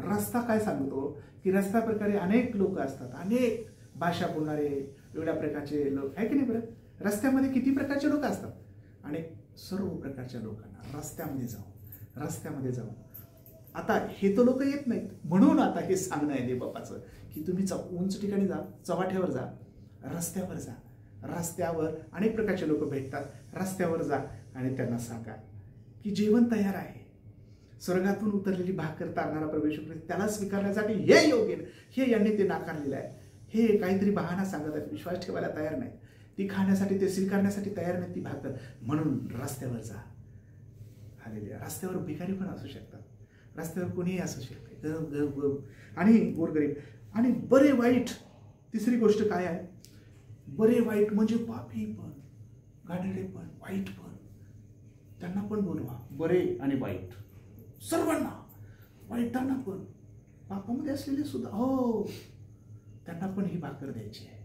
रस्ता काय सांगतो की रस्त्या प्रकारे अनेक लोक असतात, अनेक भाषा बोलणारे, वेगळ्या प्रकारचे लोक आहे की नाही बरं? रस्त्यामध्ये किती प्रकारचे लोक असतात आणि सर्व प्रकारच्या लोकांना रस्त्यामध्ये जाऊन आता हे तो लोक येत नाहीत, म्हणून आता हे सांगणं आहे देवबापाचं की तुम्ही उंच ठिकाणी जा, चव्हाट्यावर जा, रस्त्यावर जा. रस्त्यावर अनेक प्रकारचे लोक भेटतात. रस्त्यावर जा आणि त्यांना सांगा की जेवण तयार आहे. स्वर्गातून उतरलेली भाकर तारणारा प्रभू येशू ख्रिस्त त्याला स्वीकारण्यासाठी हे योग्य नाही, हे यांनी ते नाकारलेलं आहे. हे काहीतरी बहाणा सांगत आहेत, विश्वास ठेवायला तयार नाही, ती खाण्यासाठी ते स्वीकारण्यासाठी तयार नाही ती भाकर. म्हणून रस्त्यावर जा. हालेलुया. रस्त्यावर भिकारी पण असू शकतात, रस्त्यावर कोणीही असू शकते, आणि गोरगरीब आणि बरे वाईट. तिसरी गोष्ट काय आहे? बरे वाईट म्हणजे पापी पण, गाडीडे पण, वाईट पण, त्यांना पण बोलवा. बरे आणि वाईट सर्वांना, वाईटांना पण, पापामध्ये असलेले सुद्धा, हो, त्यांना पण ही भाकर द्यायची आहे.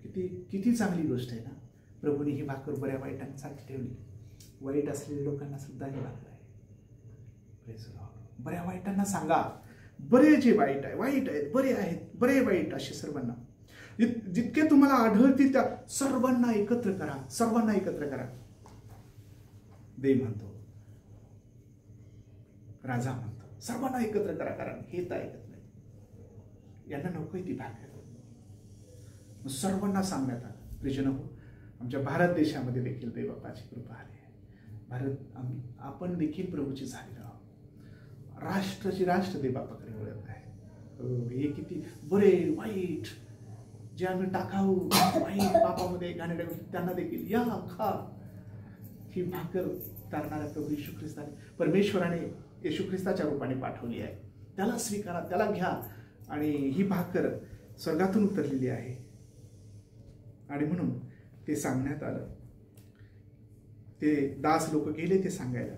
किती किती चांगली गोष्ट आहे ना. प्रभूने ही भाकर बऱ्या वाईटांसाठी ठेवली. वाईट असलेल्या लोकांना सुद्धा ही भाकर आहे. Praise the Lord. बऱ्या वाईटांना सांगा, बरे जे वाईट आहे, वाईट आहेत, बरे आहेत, बरे वाईट असे सर्वांना, जितके तुम्हाला आढळतील त्या सर्वांना एकत्र करा. सर्वांना एकत्र करा. देव म्हणतो, राजा म्हणतो, सर्वांना एकत्र करा, कारण हे तर ऐकत नाही, यांना नकोय ती भाकर. सर्वांना सांगण्यात आलं. प्रियजन हो, आमच्या भारत देशामध्ये देखील देवबापाची कृपा आली आहे. आपण देखील प्रभूची झालेलो आहोत. राष्ट्र देवबापाकडे वळत आहे. हे किती बरे वाईट जे आम्ही टाकाऊ वाईट पापामध्ये घाणेरड्या गोष्टी, त्यांना देखील या खा. ही भाकर तारणाऱ्या प्रभू येशू ख्रिस्ताने, परमेश्वराने येशू ख्रिस्ताच्या रूपाने पाठवली आहे. त्याला स्वीकारा, त्याला घ्या. आणि ही भाकर स्वर्गातून उतरलेली आहे. आणि म्हणून ते सांगण्यात आलं. ते दास लोक गेले ते सांगायला.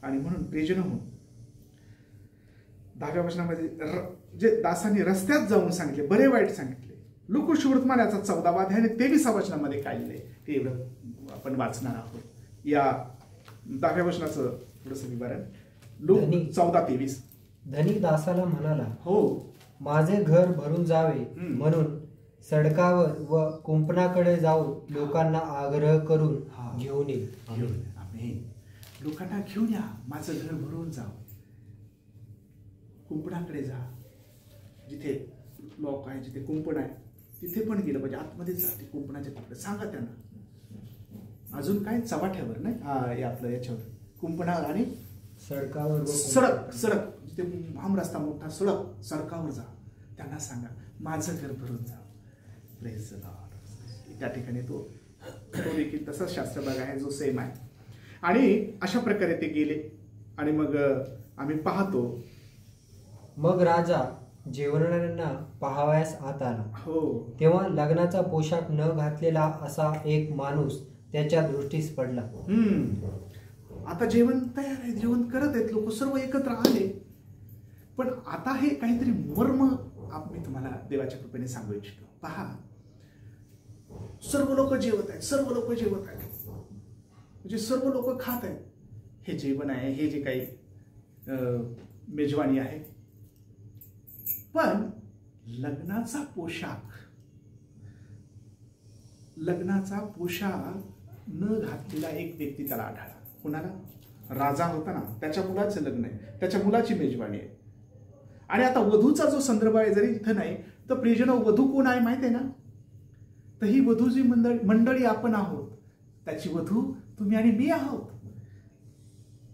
आणि म्हणून प्रियजन हो, 10व्या वचनामध्ये जे दासांनी रस्त्यात जाऊन सांगितले, बरे वाईट सांगितले. लूकशुवर्तमानाचा 14वा अध्याय आणि 23व्या वचनामध्ये काय लिहिलंय ते एवढं आपण वाचणार आहोत. या 10व्या वचनाचं थोडंसं विवरण. लूक 14:23. धनिक दासाला म्हणाला, हो, माझे घर भरून जावे म्हणून सडकावर व कुंपणाकडे जाऊन लोकांना आग्रह करून घेऊन येईल. आमेन. लोकांना घेऊन या, माझं घर भरून जाव. कुंपणाकडे जा, जिथे लॉक आहे, जिथे कुंपण आहे तिथे पण गेलं पाहिजे. आतमध्ये जा, ते कुंपणाच्या तिकडे सांगा त्यांना. अजून काय? चव्हाट्यावर नाही, आपलं याच्यावर कुंपणावर आणि सडकावर सडक जिथे आम रस्ता मोठा सडक, सडकावर जा. त्यांना सांगा माझं घर भरून जा. Praise the Lord. त्या ठिकाणी तो देखील तसाच शास्त्रभाग आहे जो सेम आहे. आणि अशा प्रकारे ते गेले. आणि मग आम्ही पाहतो, मग राजा जेवणाऱ्यांना पाहावयास आत आला. हो, तेव्हा लग्नाचा पोशाख न घातलेला असा एक माणूस त्याच्या दृष्टीस पडला. आता जेवण तयार आहे, जेवण करत आहेत लोक, सर्व एकत्र आले. पण आता हे काहीतरी मर्म मी तुम्हाला देवाच्या कृपेने सांगू इच्छितो. पहा, सर्व लोक जेवत आहेत, सर्व लोक जेवत आहेत, म्हणजे सर्व लोक खात आहेत. हे जेवण आहे, हे जे काही मेजवानी आहे. पण लग्नाचा पोशाख न घातलेला एक व्यक्ती त्याला आढळला. कुणाला? राजा होता ना, त्याच्या मुलाचं लग्न आहे, त्याच्या मुलाची मेजवानी आहे. आणि आता वधूचा जो संदर्भ आहे जरी इथं नाही, तर प्रियजन वधू कोण आहे माहिती आहे ना? तर ही वधू जी मंडळी आपण आहोत, त्याची वधू तुम्ही आणि मी आहोत.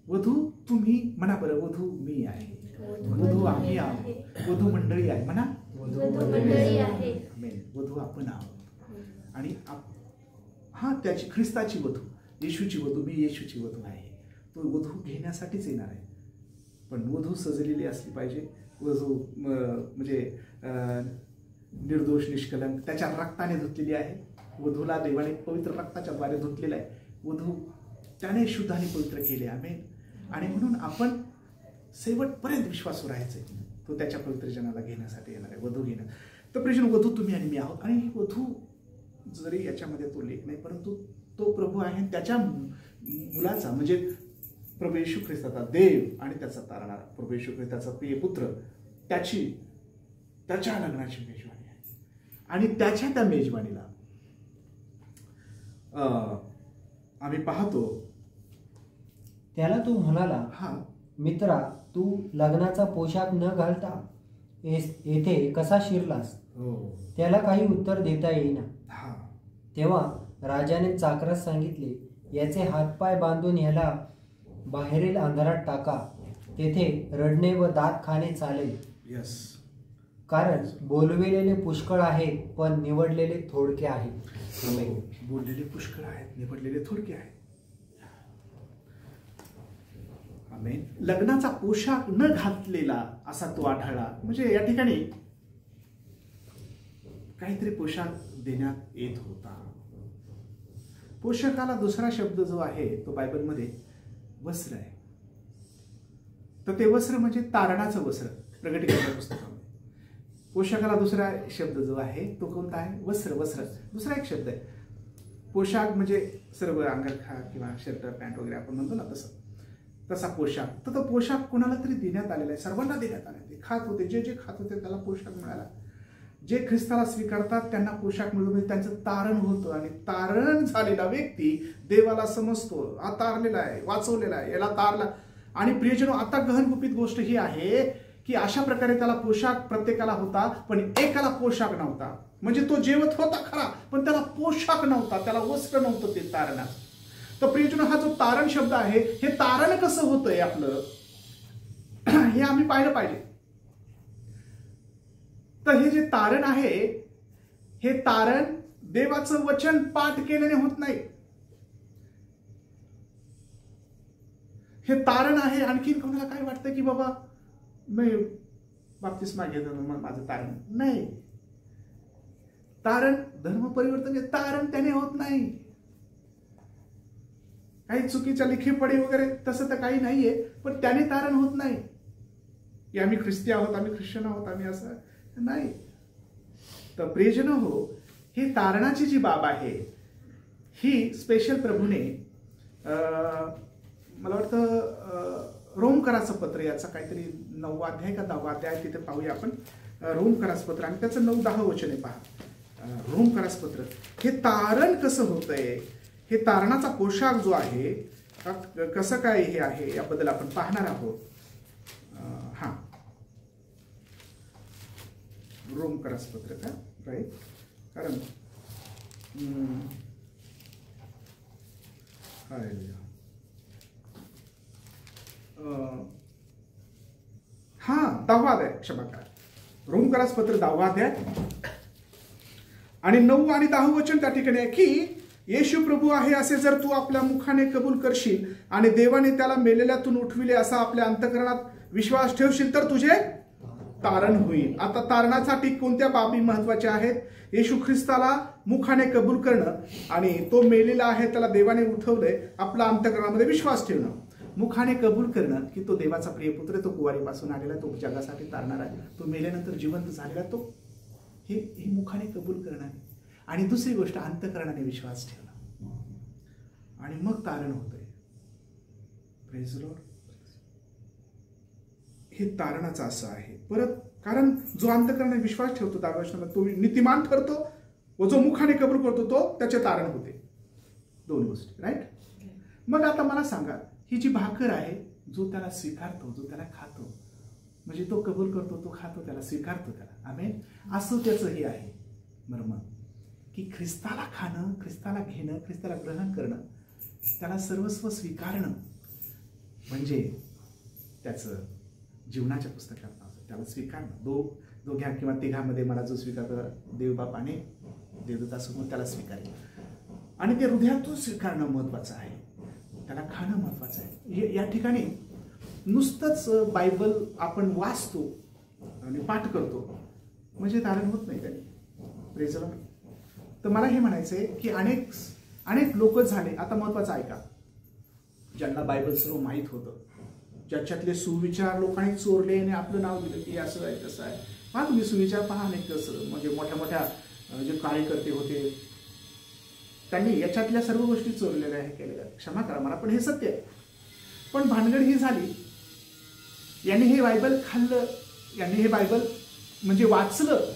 वधू तुम्ही म्हणा बरं, वधू मी आहे, वधू आम्ही आहोत, वधू मंडळी आहे म्हणा, वधू आपण आहोत. आणि त्याची ख्रिस्ताची वधू, येशूची वधू, मी येशूची वधू आहे. तो वधू घेण्यासाठीच येणार आहे. पण वधू सजलेली असली पाहिजे. वधू म्हणजे निर्दोष, निष्कलंक, त्याच्या रक्ताने धुतलेली आहे. वधूला देवाने पवित्र रक्ताच्या द्वारे धुतलेला आहे. वधू त्याने शुद्ध आणि पवित्र केले. आमेन. आणि म्हणून आपण शेवटपर्यंत विश्वासू राहायचंय. तो त्याच्या पवित्र जनाला घेण्यासाठी येणार आहे, वधू घेणार. तर प्रियजन, वधू तुम्ही आणि मी आहोत. आणि ही वधू जरी याच्यामध्ये तो लेख नाही, परंतु तो प्रभू आहे, त्याच्या मुलाचा म्हणजे प्रभू येशू ख्रिस्ताचा देव आणि त्याचा तारणारा प्रभू येशू ख्रिस्ताचा प्रिय पुत्र, त्याच्या लग्नाची मेजवानी आहे. आणि त्या मेजवानीला आम्ही पाहतो, त्याला तो म्हणाला, मित्रा, तू लग्नाचा पोशाख न घालता येथे कसा शिरलास? हो. त्याला काही उत्तर देता येईना. हा. तेव्हा राजाने चाकरास सांगितले, याचे हातपाय बांधून ह्याला बाहेरील अंधारात टाका. तेथे रडणे व दात खाणे चालेल. यस. कारण बोलविलेले पुष्कळ आहेत, पण निवडलेले थोडके आहेत. बोललेले पुष्कळ आहेत, निवडलेले थोडके आहेत. आमेन. लग्नाचा पोशाख न घातलेला असा तो आढळला. म्हणजे या ठिकाणी काहीतरी पोशाख देण्यात येत होता. पोशाखाला दुसरा शब्द जो आहे तो बायबलमध्ये वस्त्र आहे. तर ते वस्त्र म्हणजे तारणाचं वस्त्र. प्रकटीकरणाच्या पुस्तकामध्ये पोशाखाला दुसरा शब्द जो आहे तो कोणता आहे? वस्त्र. वस्त्र दुसरा एक शब्द आहे. पोशाख म्हणजे सर्व अंगरखा किंवा शर्ट पॅन्ट वगैरे आपण म्हणतो ना, तसा पोशाख. तर तो पोशाख कोणाला तरी देण्यात आलेला आहे, सर्वांना देण्यात आला. ते खात होते, जे जे खात होते त्याला पोशाख मिळाला. जे ख्रिस्ताला स्वीकारतात त्यांना पोशाख मिळतो. म्हणजे त्यांचं तारण होतं. आणि तारण झालेला व्यक्ती देवाला समजतो, हा तारलेला आहे, वाचवलेला आहे, याला तारला. आणि प्रियजनो, आता गहनगुपित गोष्ट ही आहे की अशा प्रकारे त्याला पोशाख प्रत्येकाला होता, पण एकाला पोशाख नव्हता. म्हणजे तो जेवत होता खरा, पण त्याला पोशाख नव्हता, त्याला वस्त्र नव्हतं ते तारणाचं. तर प्रियजनो, हा जो तारण शब्द आहे, हे तारण कसं होतंय आपलं, हे आम्ही पाहिलं पाहिजे. तर हे जे तारण आहे, हे तारण देवाचं वचन पाठ केल्याने होत नाही. हे तारण आहे. आणखीन कोणाला काय वाटतं की बाबा मी बाप्तिस्मा घेतो मग माझं तारण नाही. तारण धर्म परिवर्तन तारण त्याने होत नाही. काही चुकीच्या लिखीपडी वगैरे तसं तर काही नाहीये, पण त्याने तारण होत नाही की आम्ही ख्रिस्ती आहोत, आम्ही ख्रिश्चन आहोत, आम्ही असं नाही. तर प्रियजन हो, ही तारणाची जी बाब आहे ही स्पेशल प्रभूने मला वाटतं रोमकराचं पत्र, याचा काहीतरी 9वा अध्याय का 10वा अध्याय, तिथे पाहूया आपण. रोमकराचं पत्र आणि त्याचं 9-10 वचने पहा. रोमकराचं पत्र. हे तारण कसं होतंय, हे तारणाचा पोशाख जो आहे कसं काय हे आहे याबद्दल आपण पाहणार आहोत. हा, रोमकराचं पत्र का राईट. कारण हा 10वा अध्याय, क्षमा करा, रोमकराचं पत्र 10वा अध्याय आणि 9 आणि 10 वचन त्या ठिकाणी आहे की येशू प्रभू आहे असे जर तू आपल्या मुखाने कबूल करशील आणि देवाने त्याला मेलेल्यातून उठविले असा आपल्या अंतःकरणात विश्वास ठेवशील तर तुझे तारण होईल. आता तारणासाठी कोणत्या बाबी महत्वाच्या आहेत? येशू ख्रिस्ताला मुखाने कबूल करणं आणि तो मेलेला आहे त्याला देवाने उठवलंय, आपला अंतःकरणामध्ये विश्वास ठेवणं. मुखाने कबूल करणं की तो देवाचा प्रियपुत्र, तो कुवारीपासून आलेला, तो जगासाठी तारणार आहे, तो मेल्यानंतर जिवंत झालेला, तो हे मुखाने कबूल करणं. आणि दुसरी गोष्ट अंतःकरणाने विश्वास ठेवणं. आणि मग तारण होतंय. Praise the Lord. हे तारणाचं असं आहे. परत कारण जो अंतःकरणाने विश्वास ठेवतो दाव्यात तो नीतिमान ठरतो, व जो मुखाने कबूल करतो तो त्याचे तारण होते. 2 गोष्टी राईट. मग आता मला सांगा, ही जी भाकर आहे, जो त्याला स्वीकारतो, जो त्याला खातो, म्हणजे तो कबूल करतो, तो खातो, त्याला स्वीकारतो, त्याला आमेन, असं त्याचं हे आहे मर्म की ख्रिस्ताला खाणं, ख्रिस्ताला घेणं, ख्रिस्ताला ग्रहण करणं, त्याला सर्वस्व स्वीकारणं म्हणजे त्याचं जीवनाच्या पुस्तकात त्याला स्वीकारणं. दोघ्या किंवा तिघांमध्ये मला जो स्वीकारतो देव बापाने देवदूतासमोर त्याला स्वीकारेल. आणि ते हृदयातून स्वीकारणं महत्वाचं आहे, त्याला खाणं महत्वाचं आहे. या ठिकाणी नुसतंच बायबल आपण वाचतो आणि पाठ करतो म्हणजे तारण होत नाही त्याने. Praise the Lord. तर मला हे म्हणायचंय की अनेक लोक झाले. आता महत्वाचं ऐका, ज्यांना बायबल सर्व माहीत होतं, ज्याच्यातले सुविचार लोकांनी चोरले आणि आपलं नाव दिलं की असं आहे तसं आहे. पहा तुम्ही सुविचार पहा, नाही कसं म्हणजे मोठ्या मोठ्या जे कार्यकर्ते होते त्यांनी याच्यातल्या सर्व गोष्टी चोरलेल्या आहे, केलेल्या. क्षमा करा मला, पण हे सत्य आहे. पण भानगड ही झाली, यांनी हे बायबल खाल्लं, यांनी हे बायबल म्हणजे वाचलं,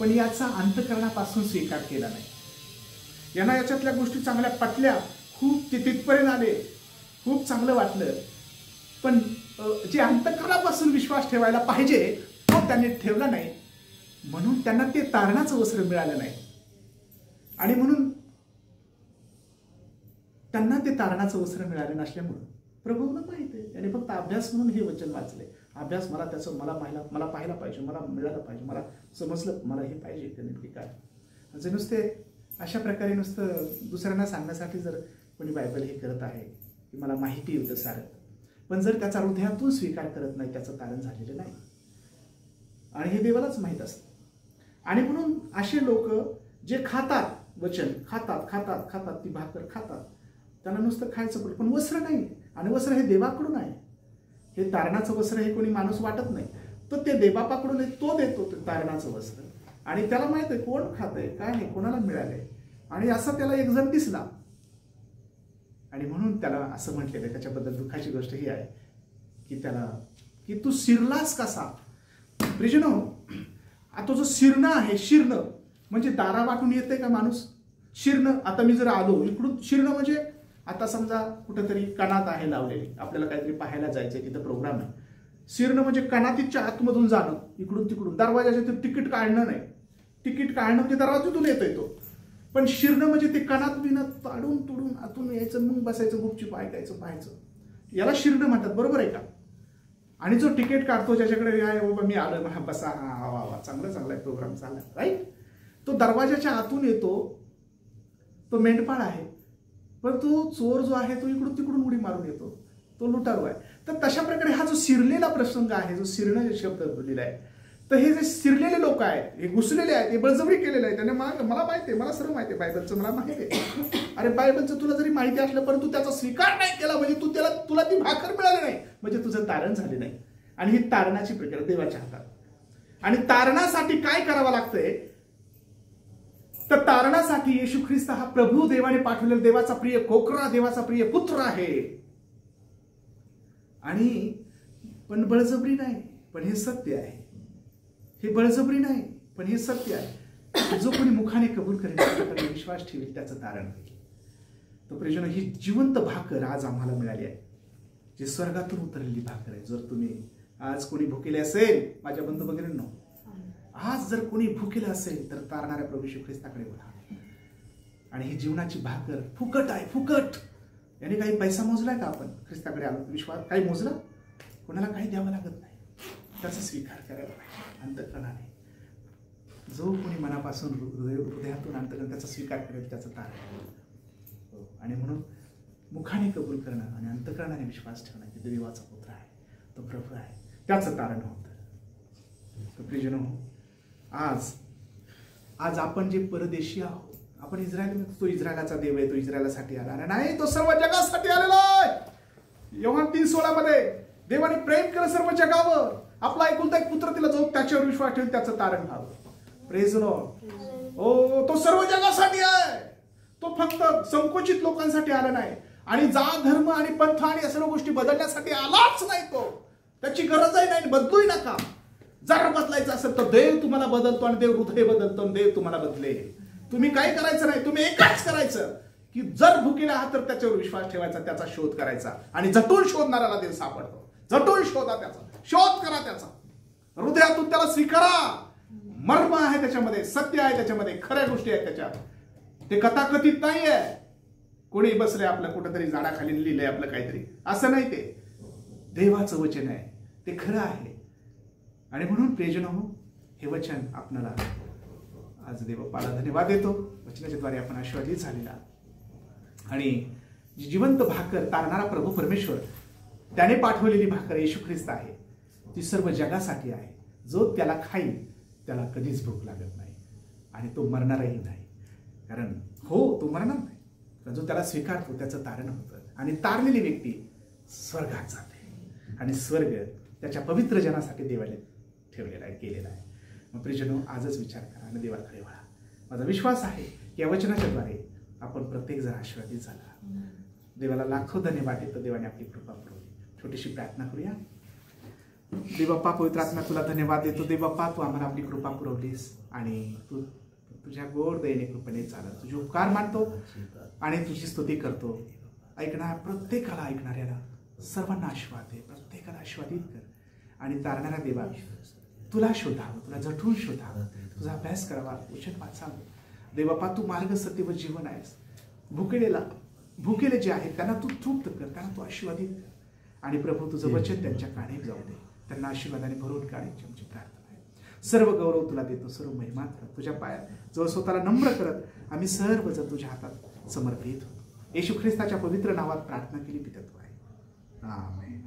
पण याचा अंतःकरणापासून स्वीकार केला नाही. यांना याच्यातल्या गोष्टी चांगल्या पटल्या, खूप तिथपर्यंत आले, खूप चांगलं वाटलं, पण जे अंतःकरणापासून विश्वास ठेवायला पाहिजे तो अभाव त्यांनी ठेवला नाही, म्हणून त्यांना ते तारणाचं वस्त्र मिळालं नाही. आणि म्हणून त्यांना ते तारणाचं वस्त्र मिळालं नसल्यामुळं प्रभूला माहित आहे, त्याने फक्त अभ्यास म्हणून हे वचन वाचले. अभ्यास मला त्याचं मला पाहायला पाहिजे, मला मिळालं पाहिजे, मला समजलं, मला हे पाहिजे ते नेमके काय. म्हणजे नुसते अशा प्रकारे नुसतं दुसऱ्यांना सांगण्यासाठी जर कोणी बायबल हे करत आहे की मला माहिती होतं सारं, पण जर त्याचा हृदयातून स्वीकार करत नाही, त्याचं तारण झालेलं नाही. आणि हे देवालाच माहीत असतं. आणि म्हणून असे लोक जे खातात वचन, खातात ती भाकर खातात, त्यांना नुसतं खायचं पडतं, पण वस्त्र नाही. आणि वस्त्र हे देवाकडून आहे. हे तारणाचं वस्त्र हे कोणी माणूस वाटत नाही, तर ते देवापाकडून तो देतो ते तारणाचं वस्त्र. आणि त्याला माहित आहे कोण खातंय काय नाही, कोणाला मिळालंय. आणि असं त्याला एक जण दिसला, आणि म्हणून त्याला असं म्हटलेलं. त्याच्याबद्दल दुःखाची गोष्ट ही आहे की त्याला की तू शिरलास कसा. प्रिजनो, आता जो शिरणं आहे, शिरणं म्हणजे दारा वाटून येते का माणूस. शिरणं, आता मी जर आलो इकडून, शिरणं म्हणजे आता समजा कुठेतरी कणात आहे लावलेली, आपल्याला काहीतरी पाहायला जायचंय, तिथं प्रोग्राम आहे. शिरणं म्हणजे कणातीच्या आतमधून जाणं, इकडून तिकडून दरवाजाचे तिकीट काढणं नाही. तिकीट काढणं म्हणजे दरवाजातून येतोय तो, पण शिरणं म्हणजे ते कणात बिनात ताडून तुडून आतून यायचं, मग बसायचं, गुपचूप ऐकायचं, पाहायचं, याला शिरणं म्हणतात. बरोबर आहे का. आणि जो तिकीट काढतो, ज्याच्याकडे आहे बाबा मी आलो, बसा, हा वा चांगला आहे प्रोग्राम चालला, राईट, तो दरवाजाच्या आतून येतो, तो मेंढपाळ आहे. पण तो चोर जो आहे तो इकडून तिकडून उडी मारून येतो, तो लुटारू आहे. तर तशा प्रकारे हा जो शिरलेला प्रसंग आहे, जो शिरणं शब्द बोललेला आहे, तर हे जे शिरलेले लोक आहेत, हे घुसलेले आहेत, हे बळजबरी केलेले आहे. त्याने मला माहिती आहे, मला सर्व माहिती आहे बायबलचं, मला माहिती आहे. अरे बायबलचं तुला जरी माहिती असलं, परंतु त्याचा स्वीकार नाही केला म्हणजे तुला ती भाकर मिळाली नाही, म्हणजे तुझं तारण झाले नाही. आणि ही तारणाची प्रक्रिया देवाच्या हातात. आणि तारणासाठी काय करावं लागतंय, तर तारणासाठी येशू ख्रिस्त हा प्रभू देवाने पाठवलेला देवाचा प्रिय कोकरा, देवाचा प्रिय पुत्र आहे. आणि पण बळजबरी नाही, पण हे सत्य आहे. हे बळजबरी नाही, पण हे सत्य आहे. जो कोणी मुखाने कबूल करेल, त्याच्याकडे विश्वास ठेवेल, त्याचं तारण होईल. तो प्रियजन, ही जिवंत भाकर आज आम्हाला मिळाली आहे, जी स्वर्गातून उतरलेली भाकर आहे. जर तुम्ही आज कोणी भुकेले असेल, माझ्या बंधू भगिनींनो, आज जर कोणी भुकेलं असेल तर तारणाऱ्या प्रभू येशू ख्रिस्ताकडे वळा. आणि ही जीवनाची भाकर फुकट आहे, फुकट. याने काही पैसा मोजलाय का आपण ख्रिस्ताकडे आलो, विश्वास काही मोजला, कोणाला काही द्यावं लागत नाही. त्याचा स्वीकार करायला पाहिजे अंतःकरणाने. जो कोणी मनापासून हृदयातून अंतःकरण त्याचा स्वीकार करेल, त्याचं तारण. आणि म्हणून मुखाने कबूल करणं आणि अंतःकरणाने विश्वास ठेवणं की देवाचा पुत्र आहे, तो प्रभू आहे, त्याचं तारण होतं. प्रियजनो, आज आपण जे परदेशी आहोत, आपण इस्रायल, तो इस्रायलाचा देव आहे, तो इस्रायलासाठी आला नाही, तो सर्व जगासाठी आलेला आहे. योहान 3:16 मध्ये देवाने प्रेम केलं सर्व जगावर, आपला एकुलता एक पुत्र तिला जो त्याच्यावर विश्वास ठेवून त्याचं तारण व्हावं. Praise Lord. ओ, तो सर्व जगासाठी आहे, तो फक्त संकुचित लोकांसाठी आला नाही. आणि जात, धर्म आणि पंथ आणि या सर्व गोष्टी बदलण्यासाठी आलाच नाही. तो त्याची गरजही नाही, बदलूही नका. जर बदलायचं असेल तर देव तुम्हाला बदलतो, आणि देव हृदय बदलतो, आणि देव तुम्हाला बदले. तुम्ही काय करायचं नाही, तुम्ही एकच करायचं की जर भुकेला आहात तर त्याच्यावर विश्वास ठेवायचा, त्याचा शोध करायचा. आणि झटून शोधणाऱ्याला देव सापडतो. झटून शोधा, त्याचा शोध करा, त्याचा हृदयातून त्याला स्वीकारा. मर्म आहे त्याच्यामध्ये, सत्य आहे त्याच्यामध्ये, खऱ्या गोष्टी आहेत त्याच्यात. ते कथाकथित नाहीये, कोणी बसले आपलं कुठंतरी झाडाखाली लिहिलंय आपलं काहीतरी, असं नाही. ते देवाचं वचन आहे, ते खरं आहे. आणि म्हणून प्रियजनो, हे वचन आपल्याला आज देवबापाला धन्यवाद देतो. वचनाच्या द्वारे आपण आशीर्वादित झालेला. आणि जी जिवंत भाकर तारणारा प्रभू परमेश्वर त्याने पाठवलेली भाकर येशू ख्रिस्त आहे, ती सर्व जगासाठी आहे. जो त्याला खाईल त्याला कधीच भूक लागत नाही, आणि तो मरणारही नाही. कारण तो मरणार नाही, पण जो त्याला स्वीकारतो त्याचं तारण होतं. आणि तारलेली व्यक्ती स्वर्गात जाते, आणि स्वर्ग त्याच्या पवित्र जनासाठी देवाने ठेवलेला आहे, केलेला आहे. मग प्रियजनो, आजच विचार करा आणि देवाकडे वळा. माझा विश्वास आहे की या वचनाच्या द्वारे आपण प्रत्येक जण आशीर्वादित झाला. देवाला लाखो धन्यवाद देतो. देवाने आपली कृपा पुरवली. छोटीशी प्रार्थना करूया. देवबाप्पा, पवित्र आत्मा, तुला धन्यवाद देतो. देवबाप्पा, तू आम्हाला आपली कृपा पुरवलीस, आणि तू तुझ्या गोड दयेने कृपेने चालत तुझे उपकार मानतो आणि तुझी स्तुती करतो. प्रत्येकाला ऐकणाऱ्याला सर्वांना आशीर्वाद दे, प्रत्येकाला आशीर्वादित कर. आणि तारणाऱ्या देवा, तुला शोधावं, तुला झटून शोधावं, तुझा अभ्यास करावा, वचन वाचावं. देवबापा तू मार्ग सत्य व जीवन आहेस. भुकेले जे आहेत त्यांना तू तृप्त कर, त्यांना तू आशीर्वादित कर. आणि प्रभू तुझं वचन त्यांच्या कानी जाऊ दे, त्यांना आशीर्वादाने भरून काढायची आमची प्रार्थना आहे. सर्व गौरव तुला देतो, सर्व महिमा तुझ्या पायात जवळ स्वतःला नम्र करत आम्ही सर्वजण तुझ्या हातात समर्पित होतो. येशू ख्रिस्ताच्या पवित्र नावात प्रार्थना केली पिता तू आहे. आमेन.